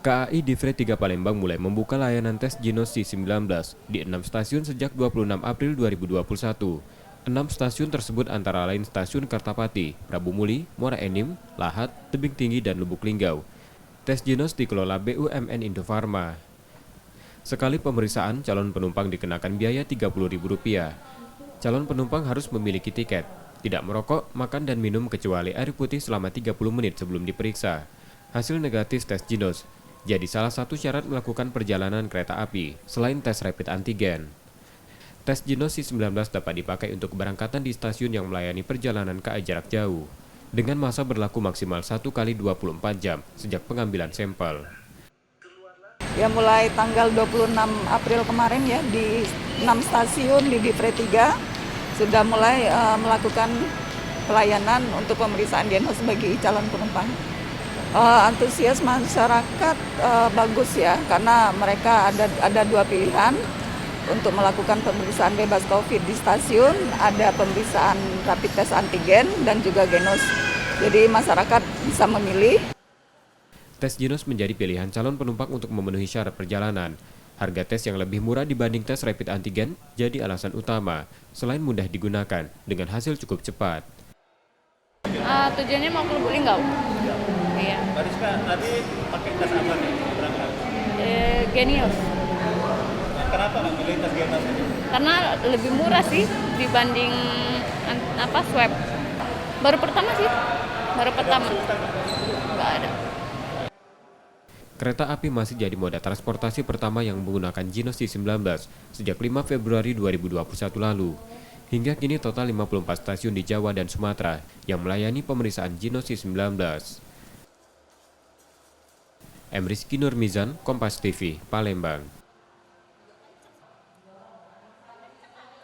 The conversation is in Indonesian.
KAI Divre 3 Palembang mulai membuka layanan tes Ginos C19 di 6 stasiun sejak 26 April 2021. 6 stasiun tersebut antara lain Stasiun Kertapati, Prabu Muli, Muara Enim, Lahat, Tebing Tinggi, dan Lubuk Linggau. Tes Ginos dikelola BUMN Indofarma. Sekali pemeriksaan, calon penumpang dikenakan biaya Rp30.000. Calon penumpang harus memiliki tiket, tidak merokok, makan dan minum kecuali air putih selama 30 menit sebelum diperiksa. Hasil negatif tes Ginos jadi salah satu syarat melakukan perjalanan kereta api, selain tes rapid antigen. Tes Ginos C19 dapat dipakai untuk keberangkatan di stasiun yang melayani perjalanan KAI jarak jauh, dengan masa berlaku maksimal 1 kali 24 jam sejak pengambilan sampel. Ya mulai tanggal 26 April kemarin ya di 6 stasiun di Divre 3 sudah mulai melakukan pelayanan untuk pemeriksaan Ginos bagi calon penumpang. Antusias masyarakat bagus ya, karena mereka ada dua pilihan untuk melakukan pemeriksaan bebas COVID di stasiun, ada pemeriksaan rapid test antigen dan juga Ginos. Jadi masyarakat bisa memilih. Tes Ginos menjadi pilihan calon penumpang untuk memenuhi syarat perjalanan. Harga tes yang lebih murah dibanding tes rapid antigen jadi alasan utama, selain mudah digunakan dengan hasil cukup cepat. Tujuannya mau ke Lubuk Linggau. Iya. Tadi pakai tes apa nih berangkat? Genius. Kenapa nggak pilih tes Ginos ini? Karena lebih murah sih dibanding swab. Baru pertama sih. Nggak ada. Kereta api masih jadi moda transportasi pertama yang menggunakan Ginos C19 sejak 5 Februari 2021 lalu. Hingga kini total 54 stasiun di Jawa dan Sumatera yang melayani pemeriksaan Ginos C19. M. Rizky Nurmizan, Kompas TV, Palembang.